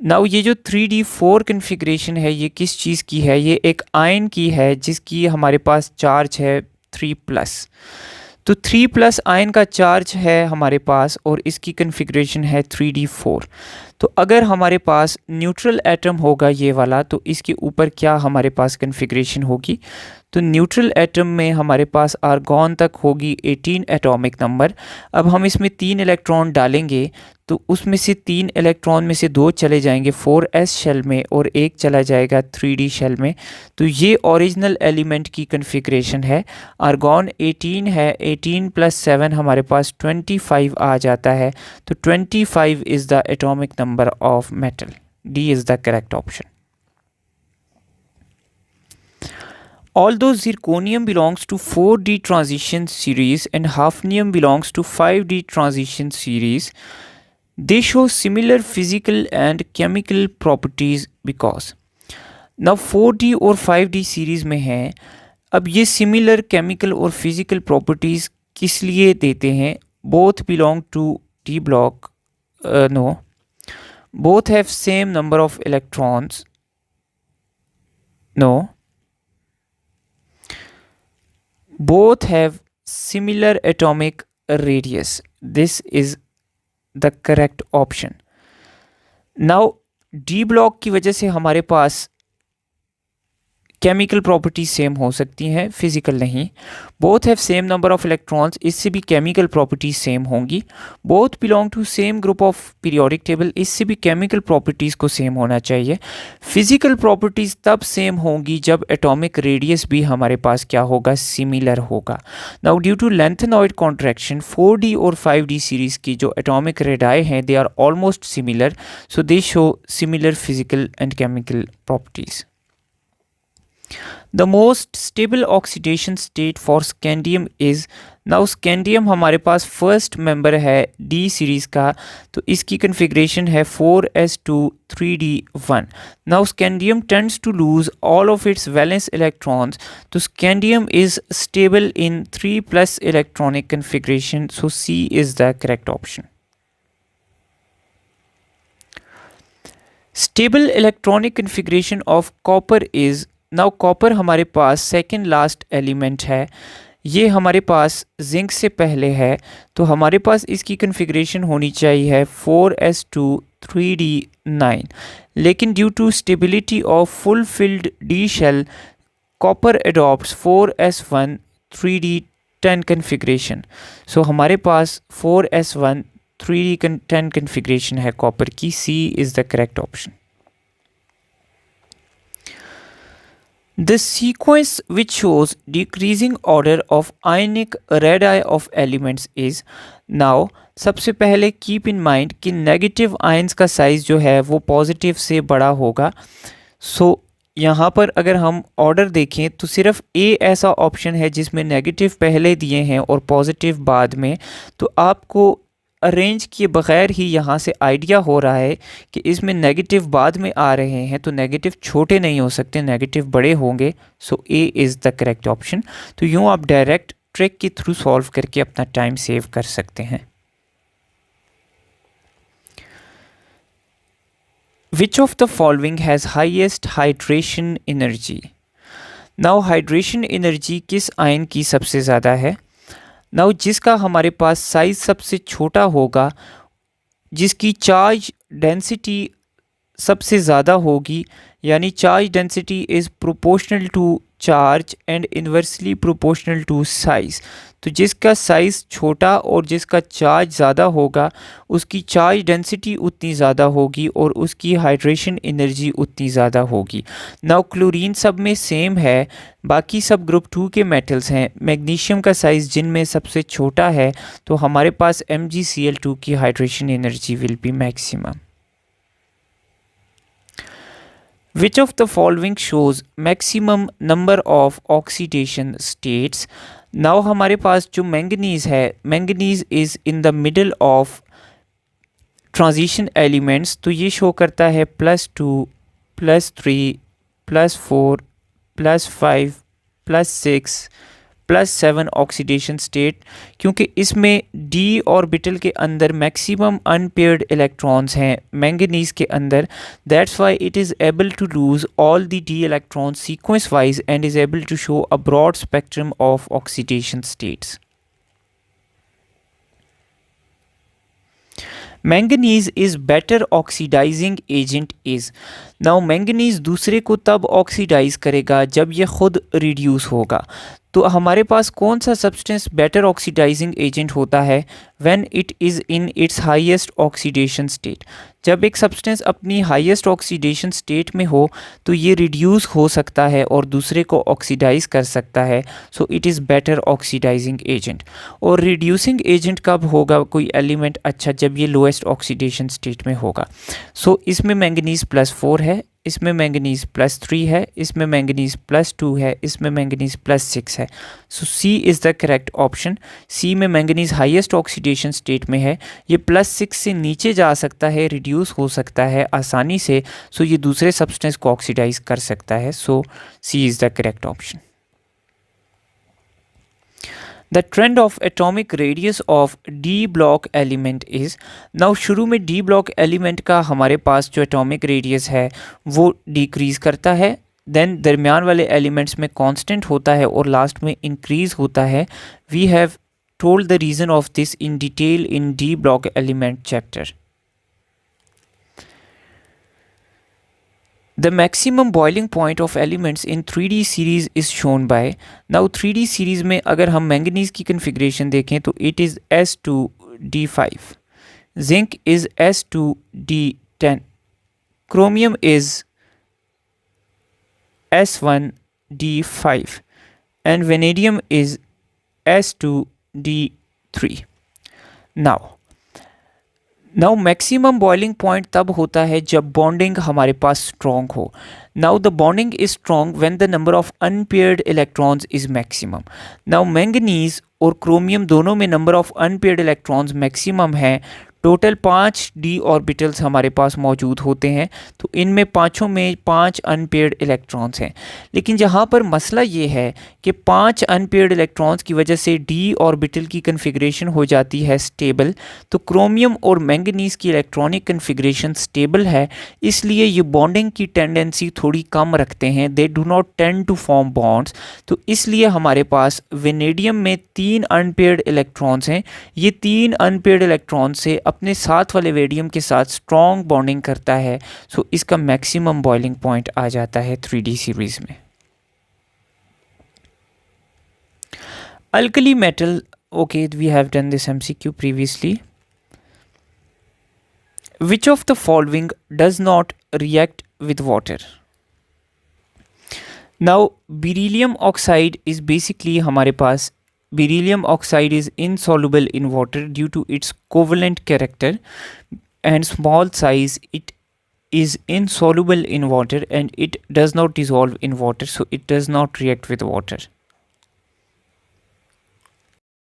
Now ये जो 3d4 configuration है ये किस चीज़ की है? ये एक आयन की है जिसकी हमारे पास चार्ज है 3+। तो 3+ आयन का चार्ज है हमारे पास और इसकी कन्फिग्रेशन है 3d4। तो अगर हमारे पास न्यूट्रल एटम होगा ये वाला, तो इसके ऊपर क्या हमारे पास कन्फिग्रेशन होगी? तो न्यूट्रल एटम में हमारे पास आर्गॉन तक होगी 18 एटॉमिक नंबर। अब हम इसमें 3 इलेक्ट्रॉन डालेंगे तो उसमें से 3 इलेक्ट्रॉन में से 2 चले जाएंगे 4s शेल में और 1 चला जाएगा 3d शेल में। तो ये ओरिजिनल एलिमेंट की कन्फिग्रेशन है। आर्गॉन 18 है, 18 + 7 हमारे पास 25 आ जाता है। तो 25 is the atomic number of metal. D is the correct option. Although zirconium belongs to 4d transition series and hafnium belongs to 5d transition series, they show similar physical and chemical properties because now 4d और 5d series में हैं। अब ये similar chemical और physical properties किस लिए देते हैं? Both belong to d block, no, both have same number of electrons, no, both have similar atomic radius. This is the correct option. Now D block की वजह से हमारे पास केमिकल प्रॉपर्टीज सेम हो सकती हैं, फिजिकल नहीं। Both have same number of electrons, इससे भी केमिकल प्रॉपर्टीज सेम होंगी। Both belong to same group of periodic table, इससे भी केमिकल प्रॉपर्टीज को सेम होना चाहिए। फिजिकल प्रॉपर्टीज तब सेम होंगी जब एटॉमिक रेडियस भी हमारे पास क्या होगा? सिमिलर होगा। Now due to lanthanoid contraction 4d और 5d सीरीज की जो एटॉमिक रेडाई हैं they are almost similar, so they show similar physical and chemical properties. The most stable oxidation state for scandium is, now scandium हमारे पास first member है D series का, तो इसकी configuration है 4s2 3d1। Now scandium tends to lose all of its valence electrons, तो scandium is stable in 3+ electronic configuration, so C is the correct option. Stable electronic configuration of copper is, now copper हमारे पास second last element है, ये हमारे पास zinc से पहले है, तो हमारे पास इसकी कन्फिग्रेशन होनी चाहिए 4s2 3d9। लेकिन due to stability of full filled d shell copper adopts 4s1 3d10 configuration. So हमारे पास 4s1 3d10 कन्फिग्रेशन है कॉपर की। C is the correct option. The sequence which shows decreasing order of ionic radii of elements is, now सबसे पहले keep in mind कि negative ions का size जो है वो पॉजिटिव से बड़ा होगा। सो यहाँ पर अगर हम ऑर्डर देखें तो सिर्फ ए ऐसा ऑप्शन है जिसमें नेगेटिव पहले दिए हैं और पॉजिटिव बाद में। तो आपको अरेंज किए बगैर ही यहाँ से आइडिया हो रहा है कि इसमें नेगेटिव बाद में आ रहे हैं, तो नेगेटिव छोटे नहीं हो सकते, नेगेटिव बड़े होंगे। So A is the correct option. तो यूँ आप डायरेक्ट ट्रिक के थ्रू सॉल्व करके अपना टाइम सेव कर सकते हैं। Which of the following has highest hydration energy? Now hydration energy किस आयन की सबसे ज़्यादा है? नाउ जिसका हमारे पास साइज़ सबसे छोटा होगा, जिसकी चार्ज डेंसिटी सबसे ज़्यादा होगी, यानी charge density is proportional to charge and inversely proportional to size. तो जिसका साइज़ छोटा और जिसका चार्ज ज़्यादा होगा उसकी चार्ज डेंसिटी उतनी ज़्यादा होगी और उसकी हाइड्रेशन एनर्जी उतनी ज़्यादा होगी। नाउ क्लोरीन सब में सेम है, बाकी सब ग्रुप 2 के मेटल्स हैं। मैग्नीशियम का साइज़ जिनमें सबसे छोटा है, तो हमारे पास MgCl2 की hydration energy will be maximum. Which of the following shows maximum number of oxidation states? Now हमारे पास जो मैंगनीज है, manganese is in the middle of transition elements, तो ये शो करता है +2 +3 +4 +5 +6 +7 ऑक्सीडेशन स्टेट, क्योंकि इसमें डी ऑर्बिटल के अंदर मैक्सिमम अनपेयर्ड इलेक्ट्रॉन्स हैं मैंगनीज के अंदर. That's why it is able to lose all the D electrons sequence wise and is able to show a broad spectrum of oxidation states. Manganese is better oxidizing agent is. Now manganese दूसरे को तब oxidise करेगा जब ये खुद reduce होगा. तो हमारे पास कौन सा सब्सटेंस बेटर ऑक्सीडाइजिंग एजेंट होता है? When it is in its highest oxidation state. जब एक सब्सटेंस अपनी हाईएस्ट ऑक्सीडेशन स्टेट में हो तो ये रिड्यूस हो सकता है और दूसरे को ऑक्सीडाइज कर सकता है. So it is better oxidizing agent. और रिड्यूसिंग एजेंट कब होगा कोई एलिमेंट? अच्छा, जब ये लोएस्ट ऑक्सीडेशन स्टेट में होगा. सो इसमें मैंगनीज +4 है, इसमें मैंगनीज +3 है, इसमें मैंगनीज +2 है, इसमें मैंगनीज +6 है. So C is the correct option. सी में मैंगनीज हाईएस्ट ऑक्सीडेशन स्टेट में है. ये +6 से नीचे जा सकता है, रिड्यूस हो सकता है आसानी से. सो ये दूसरे सब्सटेंस को ऑक्सीडाइज कर सकता है. So C is the correct option. The trend of atomic radius of d block element is. now शुरू में d block element का हमारे पास जो atomic radius है वो decrease करता है, then दरमियान वाले elements में constant होता है और last में increase होता है. We have told the reason of this in detail in d block element chapter. The maximum boiling point of elements in 3D series is shown by. now 3D series में अगर हम manganese की configuration देखें तो it is S2D5, zinc is S2D10, chromium is S1D5 and vanadium is S2D3. Now maximum boiling point तब होता है जब बॉन्डिंग हमारे पास स्ट्रॉन्ग हो. Now the bonding is strong when the number of unpaired electrons is maximum. Now manganese और chromium दोनों में number of unpaired electrons maximum है. टोटल 5 डी ऑर्बिटल्स हमारे पास मौजूद होते हैं, तो इनमें पाँचों में 5 अनपेयर्ड इलेक्ट्रॉन्स हैं. लेकिन जहाँ पर मसला ये है कि 5 अनपेयर्ड इलेक्ट्रॉन्स की वजह से डी ऑर्बिटल की कन्फिग्रेशन हो जाती है स्टेबल. तो क्रोमियम और मैंगनीज की इलेक्ट्रॉनिक कन्फिग्रेशन स्टेबल है, इसलिए ये बॉन्डिंग की टेंडेंसी थोड़ी कम रखते हैं. They do not tend to form bonds. तो इसलिए हमारे पास वेनेडियम में 3 अनपेयर्ड इलेक्ट्रॉन्स हैं. ये 3 अनपेयर्ड इलेक्ट्रॉन्स से अपने साथ वाले वेडियम के साथ स्ट्रॉन्ग बॉन्डिंग करता है. सो इसका मैक्सिमम बॉइलिंग पॉइंट आ जाता है 3D सीरीज में. Alkali metal, okay we have done this MCQ previously. Which of the following does not react with water? Now beryllium oxide is basically हमारे पास beryllium oxide is insoluble in water due to its covalent character and small size. It is insoluble in water and it does not dissolve in water, so it does not react with water.